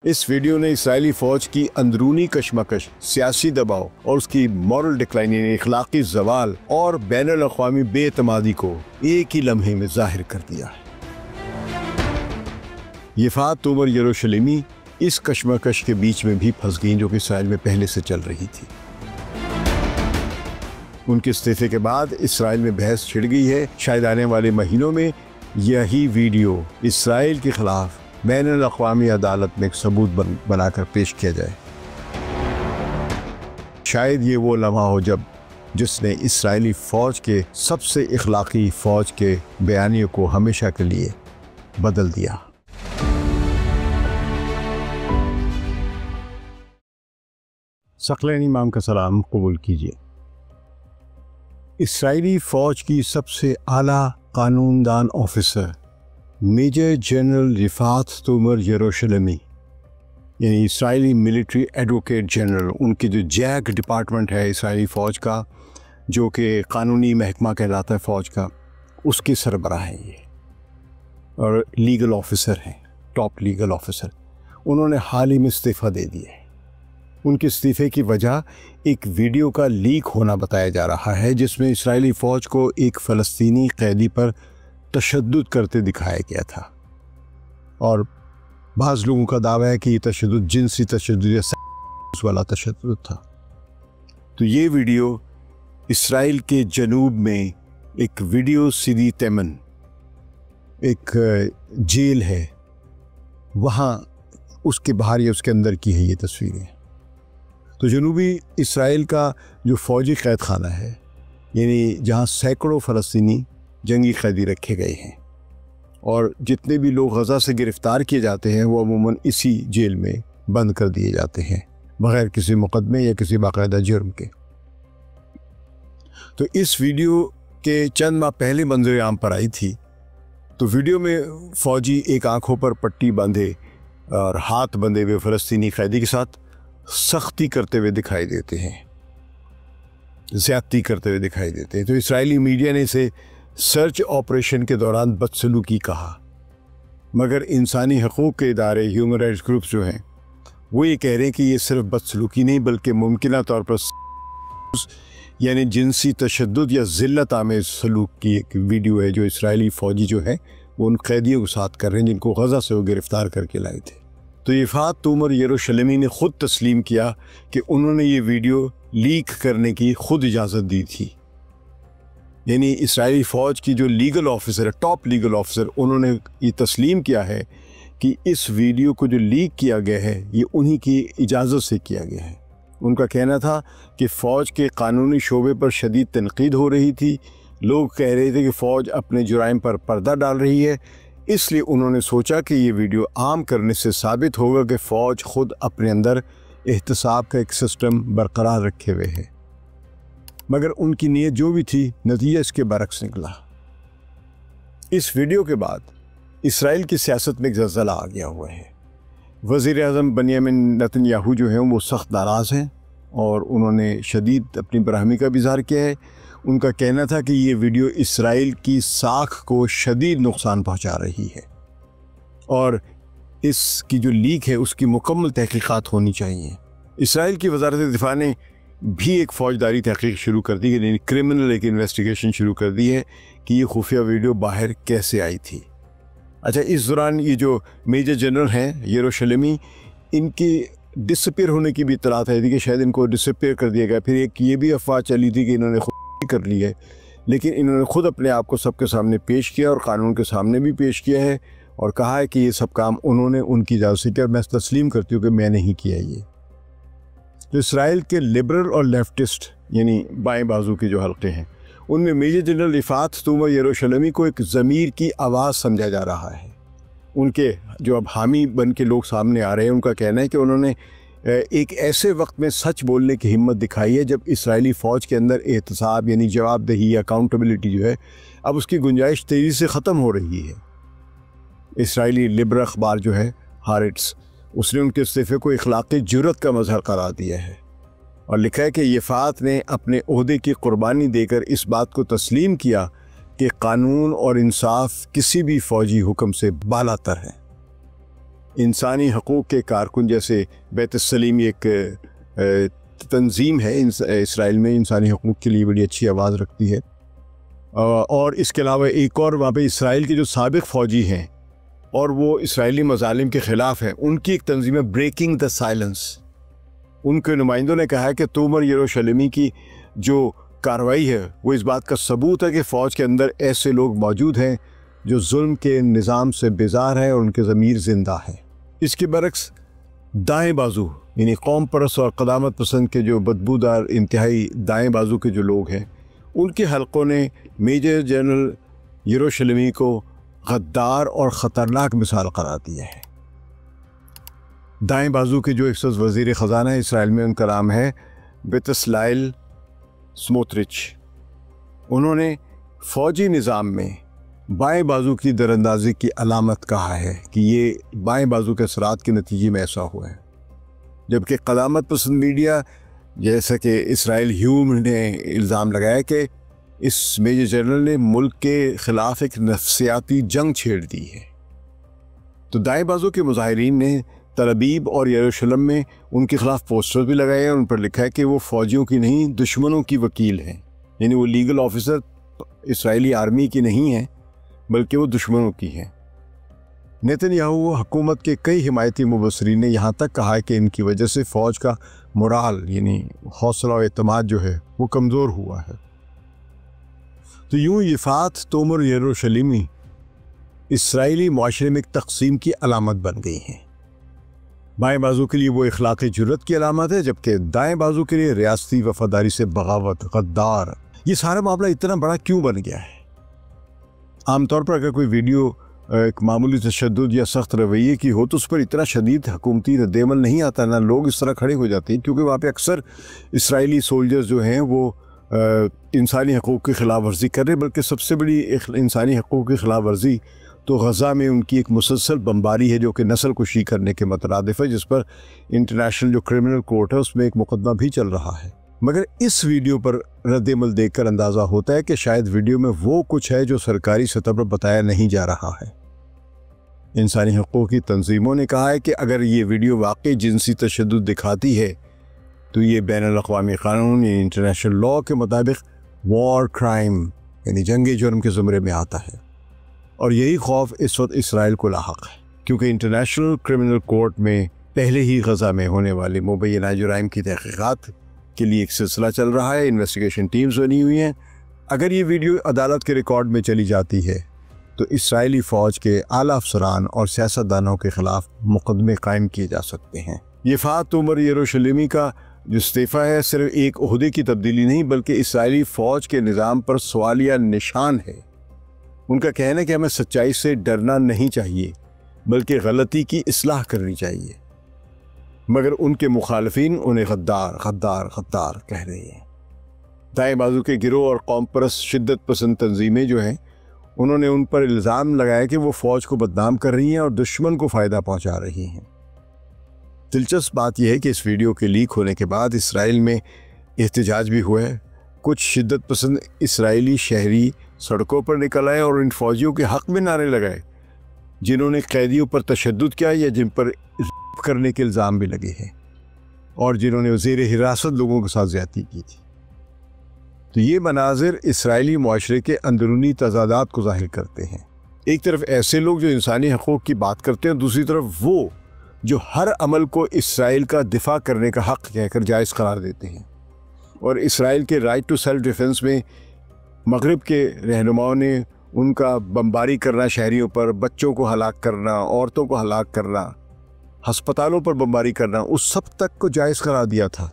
इस वीडियो ने इसराइली फौज की अंदरूनी कशमकश, सियासी दबाव और उसकी मॉरल डिक्लाइन यानी इखलाकी जवाल और बैनुल अक़वामी बेएतमादी को एक ही लम्हे में जाहिर कर दिया है। यफ़ात तोमर यरूशलेमी इस कशमकश के बीच में भी फंस गई जो कि इसराइल में पहले से चल रही थी। उनके इस्तीफे के बाद इसराइल में बहस छिड़ गई है। शायद आने वाले महीनों में यही वीडियो इसराइल के खिलाफ बैनुल अक़वामी अदालत में एक सबूत बनाकर पेश किया जाए। शायद ये वो लम्हा हो जब जिसने इसराइली फ़ौज के सबसे इखलाकी फ़ौज के बयानियों को हमेशा के लिए बदल दिया। सक़लैन इमाम का सलाम कबूल कीजिए। इसराइली फ़ौज की सबसे आला कानूनदान ऑफिसर मेजर जनरल यफ़ात तोमर यरूशलेमी यानी इसराइली मिलिट्री एडवोकेट जनरल, उनकी जो जैग डिपार्टमेंट है इसराइली फ़ौज का, जो कि कानूनी महकमा कहलाता है फ़ौज का, उसके सरबराह हैं ये और लीगल ऑफिसर हैं, टॉप लीगल ऑफिसर। उन्होंने हाल ही में इस्तीफ़ा दे दिया है। उनके इस्तीफ़े की वजह एक वीडियो का लीक होना बताया जा रहा है जिसमें इसराइली फ़ौज को एक फ़लस्तीनी कैदी पर तशद्दुद करते दिखाया गया था और बाज़ लोगों का दावा है कि ये तशद्दुद जिनसी तशद्दुद या सेक्स वाला तशद्दुद था। तो ये वीडियो इसराइल के जनूब में एक वीडियो सिदी तेमन एक जेल है, वहाँ उसके बाहर या उसके अंदर की है ये तस्वीरें। तो जनूबी इसराइल का जो फ़ौजी क़ैद खाना है यानी जहाँ सैकड़ों फ़लस्तीनी जंगी कैदी रखे गए हैं और जितने भी लोग गज़ा से गिरफ़्तार किए जाते हैं वो अमूमन इसी जेल में बंद कर दिए जाते हैं बग़ैर किसी मुकदमे या किसी बाकायदा जुर्म के। तो इस वीडियो के चंद माह पहले मंज़र आम पर आई थी। तो वीडियो में फ़ौजी एक आँखों पर पट्टी बांधे और हाथ बंधे हुए फ़लस्तीनी कैदी के साथ सख्ती करते हुए दिखाई देते हैं, ज़्यादती करते हुए दिखाई देते हैं। तो इसराइली मीडिया ने इसे सर्च ऑपरेशन के दौरान बदसलूकी कहा, मगर इंसानी हकूक़ के इदारे, ह्यूमन राइट्स ग्रुप्स जो हैं वो ये कह रहे हैं कि ये सिर्फ बदसलूकी नहीं बल्कि मुमकिन तौर पर यानी जिनसी तशद्दुद या ज़िल्लत आमेज़ सलूक की एक वीडियो है जो इसराइली फ़ौजी जो है वो उन कैदियों के साथ कर रहे हैं जिनको गज़ा से वो गिरफ़्तार करके लाए थे। तो यफ़ात तोमर यरूशलेमी ने ख़ुद तस्लीम किया कि उन्होंने ये वीडियो लीक करने की ख़ुद इजाज़त दी थी। यानी इसराइली फ़ौज की जो लीगल ऑफिसर है, टॉप लीगल ऑफिसर, उन्होंने ये तस्लीम किया है कि इस वीडियो को जो लीक किया गया है ये उन्हीं की इजाज़त से किया गया है। उनका कहना था कि फ़ौज के कानूनी शोबे पर शदीद तनकीद हो रही थी, लोग कह रहे थे कि फ़ौज अपने जुराइम पर पर्दा डाल रही है, इसलिए उन्होंने सोचा कि ये वीडियो आम करने से साबित होगा कि फ़ौज ख़ुद अपने अंदर एहतसाब का एक सिस्टम बरकरार रखे हुए है। मगर उनकी नीयत जो भी थी, नतीजा इसके बरक्स निकला। इस वीडियो के बाद इसराइल की सियासत में एक ज़लज़ला आ गया हुआ है। वज़ीर आज़म बेंजामिन नेतन्याहू जो हैं वो सख्त नाराज़ हैं और उन्होंने शदीद अपनी बरहमी का भी इज़हार किया है। उनका कहना था कि ये वीडियो इसराइल की साख को शदीद नुकसान पहुँचा रही है और इसकी जो लीक है उसकी मुकम्मल तहक़ीक़ात होनी चाहिए। इसराइल की वज़ारत दिफ़ा ने भी एक फ़ौजदारी तहक़ीक़ शुरू कर दी है, क्रिमिनल एक इन्वेस्टिगेशन शुरू कर दी है कि ये खुफिया वीडियो बाहर कैसे आई थी। अच्छा, इस दौरान ये जो मेजर जनरल हैं यरूशलेमी, इनके डिसअपीयर होने की भी इत्तलात है थी कि शायद इनको डिसअपीयर कर दिया गया। फिर एक ये भी अफवाह चली थी कि इन्होंने खुद कर ली है, लेकिन इन्होंने खुद अपने आप को सबके सामने पेश किया और कानून के सामने भी पेश किया है और कहा है कि ये सब काम उन्होंने उनकी इजाज़त से किया और मैं तस्लीम करती हूँ कि मैं नहीं किया ये। जो इसराइल के लिबरल और लेफ्टिस्ट यानी बाएं बाजू के जो हल्के हैं उनमें मेजर जनरल यफ़ात तोमर यरूशलेमी को एक ज़मीर की आवाज़ समझा जा रहा है। उनके जो अब हामी बन के लोग सामने आ रहे हैं, उनका कहना है कि उन्होंने एक ऐसे वक्त में सच बोलने की हिम्मत दिखाई है जब इसराइली फ़ौज के अंदर एहतसाब यानी जवाबदेही या अकाउंटेबिलिटी जो है अब उसकी गुंजाइश तेज़ी से ख़त्म हो रही है। इसराइली लिबरल अखबार जो है हारेट्स, उसने उनके इस्तीफ़े को इखलाक़ी जुर्रत का मज़हर करार दिया है और लिखा है कि यफ़ात ने अपने ओहदे की कुर्बानी देकर इस बात को तस्लीम किया कि कानून और इंसाफ किसी भी फ़ौजी हुक्म से बालातर है। इंसानी हकूक़ के कारकुन जैसे बैत सलीम एक तंजीम है इसराइल में, इंसानी हकूक़ के लिए बड़ी अच्छी आवाज़ रखती है। और इसके अलावा एक और वहाँ पे इसराइल के जो साबिक़ फ़ौजी हैं और वो इसराइली मज़ालिम के ख़िलाफ़ हैं, उनकी एक तंजीम है ब्रेकिंग द साइलेंस। उनके नुमाइंदों ने कहा है कि तोमर यरूशलेमी की जो कार्रवाई है वो इस बात का सबूत है कि फ़ौज के अंदर ऐसे लोग मौजूद हैं जो जुल्म के निज़ाम से बेजार है और उनके ज़मीर ज़िंदा है। इसके बरक्स दाएं बाजू यानी कौम परस्त और क़दामत पसंद के जो बदबूदार इंतहाई दाएं बाजू के जो लोग हैं, उनके हलकों ने मेजर जनरल यरूशलेमी को गद्दार और ख़तरनाक मिसाल करार दिया है। दाएं बाजू के जो एक्स वज़ीर ख़जाना है इसराइल में, उनका नाम है बेतस्लाइल स्मोत्रिच। उन्होंने फ़ौजी निज़ाम में बाएं बाजू की दरअंदाजी की अलामत कहा है कि ये बाएं बाजू के असरात के नतीजे में ऐसा हुआ है, जबकि क़दामत पसंद मीडिया जैसा कि इसराइल ह्यूम ने इल्ज़ाम लगाया कि इस मेजर जनरल ने मुल्क के ख़िलाफ़ एक नफ्सियाती जंग छेड़ दी है। तो दाएं बाजू के मुजाहिरीन ने तल अबीब और यरूशलेम में उनके ख़िलाफ़ पोस्टर भी लगाए हैं। उन पर लिखा है कि वो फ़ौजियों की नहीं, दुश्मनों की वकील हैं, यानी वो लीगल ऑफिसर इसराइली आर्मी की नहीं है बल्कि वो दुश्मनों की हैं। नेतन्याहू हुकूमत के कई हिमायती मुबस्सरीन ने यहाँ तक कहा है कि इनकी वजह से फ़ौज का मोराल यानी हौसला और एतमाद जो है वो कमज़ोर हुआ है। तो यूँ यफ़ात तोमर यरूशलेमी इसराइली माशरे में एक तकसीम की अलामत बन गई हैं। बाएं बाजू के लिए वो इखलाक़ी जुर्रत की अलामत है, जबकि दाएं बाजू के लिए रियासती वफादारी से बगावत, गद्दार। ये सारा मामला इतना बड़ा क्यों बन गया है? आमतौर पर अगर कोई वीडियो एक मामूली तशद्दुद या सख्त रवैये की हो तो उस पर इतना शदीद हुकूमती रद्द-ए-अमल नहीं आता, ना लोग इस तरह खड़े हो जाते हैं, क्योंकि वहाँ पे अक्सर इसराइली सोल्जर्स जो हैं वो इंसानी हकूक़ की ख़िलाफ़ वर्जी कर रहे हैं। बल्कि सबसे बड़ी इंसानी हकूक़ की ख़िलाफ़ वर्जी तो गज़ा में उनकी एक मुसलसल बमबारी है जो कि नस्ल कुशी करने के मतरादिफ है, जिस पर इंटरनेशनल जो क्रिमिनल कोर्ट है उसमें एक मुकदमा भी चल रहा है। मगर इस वीडियो पर रद्द-ए-अमल देखकर अंदाज़ा होता है कि शायद वीडियो में वो कुछ है जो सरकारी सतह पर बताया नहीं जा रहा है। इंसानी हकूक़ की तंजीमों ने कहा है कि अगर ये वीडियो वाकई जिनसी तशद्दुद दिखाती है तो ये बैनुल-अक़वामी क़ानून यानी इंटरनेशनल लॉ के मुताबिक वॉर क्राइम यानी जंगी जुर्म के ज़ुमरे में आता है। और यही खौफ इस वक्त इसराइल को लाहक है, क्योंकि इंटरनेशनल क्रिमिनल कोर्ट में पहले ही गज़ा में होने वाली मुबैना जुराइम की तहक़ीक़ात के लिए एक सिलसिला चल रहा है। इन्वेस्टिगेशन टीम्स बनी हुई हैं। अगर ये वीडियो अदालत के रिकॉर्ड में चली जाती है तो इसराइली फ़ौज के आला अफसरान और सियासतदानों के ख़िलाफ़ मुकदमे कायम किए जा सकते हैं। यफ़ात तोमर यरूशलेमी का जो इस्तीफ़ा है सिर्फ एक ओहदे की तब्दीली नहीं बल्कि इसराइली फ़ौज के निज़ाम पर सवालिया निशान है। उनका कहना है कि हमें सच्चाई से डरना नहीं चाहिए बल्कि गलती की इस्लाह करनी चाहिए, मगर उनके मुखालफिन उन्हें गद्दार गद्दार गद्दार कह रहे हैं। दाएं बाजू के गिरोह और कौम परस्त शिद्दत पसंद तंजीमें जो हैं उन्होंने उन पर इल्ज़ाम लगाया कि वो फ़ौज को बदनाम कर रही हैं और दुश्मन को फ़ायदा पहुंचा रही हैं। दिलचस्प बात यह है कि इस वीडियो के लीक होने के बाद इसराइल में एहतजाज भी हुआ है। कुछ शिद्दत पसंद इसराइली शहरी सड़कों पर निकल आए और इन फ़ौजियों के हक़ में नारे लगाए जिन्होंने कैदियों पर तशद्दुद किया या जिन पर करने के इल्ज़ाम भी लगे हैं और जिन्होंने ज़ेर हिरासत लोगों के साथ ज़्यादती की थी। तो ये मनाजिर इसराइली माशरे के अंदरूनी तज़ादात को ज़ाहिर करते हैं। एक तरफ ऐसे लोग जो इंसानी हकूक़ की बात करते हैं, दूसरी तरफ वो जो हर अमल को इसराइल का दिफा करने का हक़ कहकर जायज़ करार देते हैं। और इसराइल के राइट टू सेल्फ डिफेंस में मगरिब के रहनुमाओं ने उनका बमबारी करना, शहरियों पर बच्चों को हलाक करना, औरतों को हलाक करना, हस्पतालों पर बमबारी करना, उस सब तक को जायज़ करार दिया था।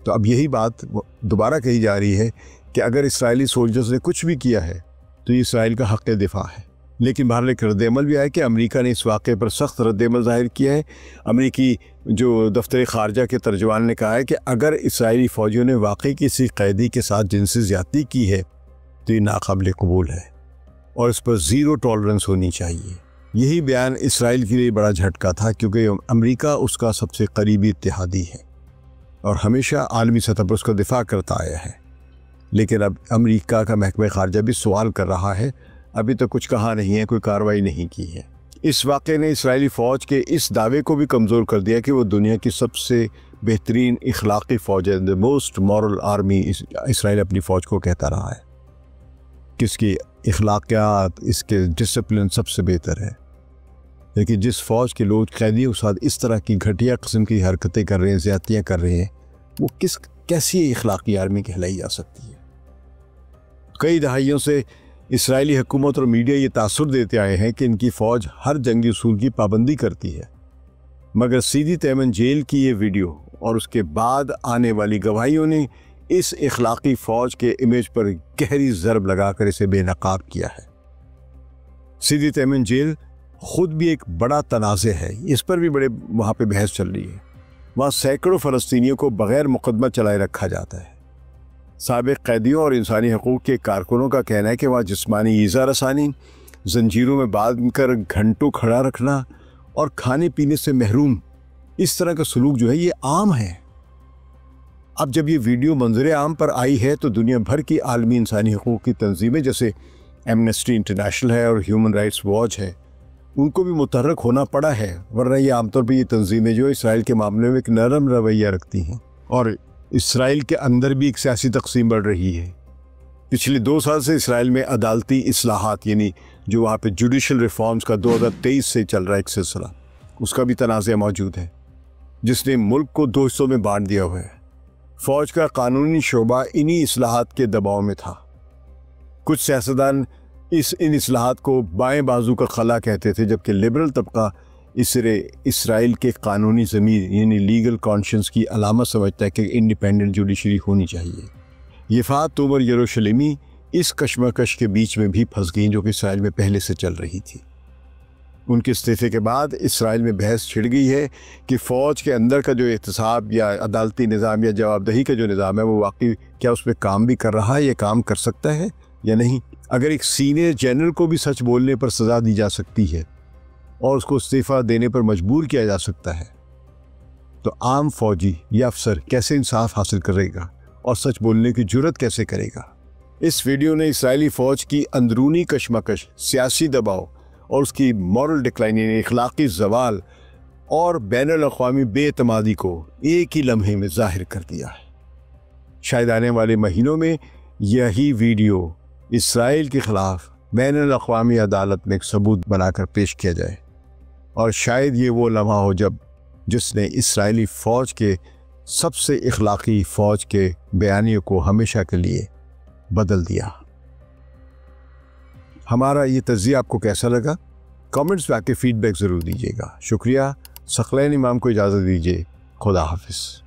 तो अब यही बात दोबारा कही जा रही है कि अगर इसराइली सोल्जर्स ने कुछ भी किया है तो ये इसराइल का हक़ दिफा है। लेकिन बाहर एक रद्द-ए-अमल भी आया कि अमेरिका ने इस वाक़े पर सख्त रद्द-ए-अमल ज़ाहिर किया है। अमेरिकी जो दफ्तर ख़ारजा के तर्जुमान ने कहा है कि अगर इसराइली फ़ौजियों ने वाकई किसी कैदी के साथ जिनसी ज़्यादती की है तो ये नाक़ाबिल कबूल है और इस पर ज़ीरो टॉलरेंस होनी चाहिए। यही बयान इसराइल के लिए बड़ा झटका था, क्योंकि अमेरिका उसका सबसे करीबी इत्तेहादी है और हमेशा आलमी सतह पर उसका दिफा करता आया है। लेकिन अब अमेरिका का महकमा ख़ारजा भी सवाल कर रहा है, अभी तक कुछ कहा नहीं है, कोई कार्रवाई नहीं की है। इस वाक़े ने इसराइली फ़ौज के इस दावे को भी कमज़ोर कर दिया कि वो दुनिया की सबसे बेहतरीन इखलाकी फ़ौज है, the most moral army Israel अपनी फ़ौज को कहता रहा है, किसकी इखलाकियात, इसके डिसिप्लिन सबसे बेहतर है। लेकिन जिस फ़ौज के लोग कैदियों के साथ इस तरह की घटिया किस्म की हरकतें कर रहे हैं, ज़्यादतियाँ कर रहे हैं, वो कैसी इखलाकी आर्मी कहलाई जा सकती है। कई दहाइयों से इसराइली हुकूमत और मीडिया ये तासुर देते आए हैं कि इनकी फ़ौज हर जंगी उसूल की पाबंदी करती है, मगर सीदी तैमन जेल की ये वीडियो और उसके बाद आने वाली गवाहियों ने इस इखलाकी फ़ौज के इमेज पर गहरी ज़रब लगाकर इसे बेनकाब किया है। सीदी तैमन जेल खुद भी एक बड़ा तनाज़े है, इस पर भी बड़े वहाँ पे बहस चल रही है। वहाँ सैकड़ों फ़लस्तीनियों को बग़ैर मुकदमा चलाए रखा जाता है। साबिक़ कैदियों और इंसानी हकूक़ के कारकुनों का कहना है कि वहाँ जिस्मानी ईज़ा रसानी, जंजीरों में बांध कर घंटों खड़ा रखना और खाने पीने से महरूम, इस तरह का सलूक जो है ये आम है। अब जब ये वीडियो मंजर आम पर आई है तो दुनिया भर की आलमी इंसानी हकूक़ की तंजीमें जैसे एमनेस्टी इंटरनेशनल है और ह्यूमन राइट्स वॉच है, उनको भी मुतहर्रक होना पड़ा है, वरना ये आमतौर पर ये तंजीमें जो इसराइल के मामले में एक नरम रवैया रखती हैं और इसराइल के अंदर भी एक सियासी तकसीम बढ़ रही है। पिछले 2 साल से इसराइल में अदालती इस्लाहात यानी जो वहाँ पे जुडिशल रिफॉर्म्स का 2023 से चल रहा है एक सिलसिला, उसका भी तनाज़ा मौजूद है, जिसने मुल्क को 2 हिस्सों में बांट दिया हुआ है। फ़ौज का कानूनी शोबा इन्हीं इस्लाहात के दबाव में था। कुछ सियासतदान इन इस्लाहात को बाएं बाजू का खला कहते थे, जबकि लिबरल तबका इसे इसराइल के कानूनी ज़मीर यानी लीगल कॉन्शियंस की अलामत समझता है कि इंडिपेंडेंट जुडिशरी होनी चाहिए। यफ़ात तोमर यरूशलेमी इस कशमकश के बीच में भी फंस गई जो कि इसराइल में पहले से चल रही थी। उनके इस्तीफ़े के बाद इसराइल में बहस छिड़ गई है कि फ़ौज के अंदर का जो एहतसाब या अदालती निज़ाम या जवाबदही का जो निज़ाम है वो वाकई क्या उस पर काम भी कर रहा है, ये काम कर सकता है या नहीं। अगर एक सीनियर जनरल को भी सच बोलने पर सज़ा दी जा सकती है और उसको इस्तीफ़ा देने पर मजबूर किया जा सकता है, तो आम फौजी या अफसर कैसे इंसाफ हासिल करेगा और सच बोलने की जुर्रत कैसे करेगा। इस वीडियो ने इसराइली फ़ौज की अंदरूनी कशमकश, सियासी दबाव और उसकी मॉरल डिक्लाइन यानी इखलाकी ज़वाल और बैनुल-अक़वामी बेएतमादी को एक ही लम्हे में ज़ाहिर कर दिया है। शायद आने वाले महीनों में यही वीडियो इसराइल के ख़िलाफ़ बैनुल-अक़वामी अदालत में एक सबूत बनाकर पेश किया जाए और शायद ये वो लम्हा हो जब जिसने इसराइली फ़ौज के सबसे इखलाकी फ़ौज के बयानियों को हमेशा के लिए बदल दिया। हमारा ये तज़्ज़िया आपको कैसा लगा? कमेंट्स में आके फ़ीडबैक ज़रूर दीजिएगा। शुक्रिया। सकलैन इमाम को इजाज़त दीजिए। खुदा हाफ़िज़।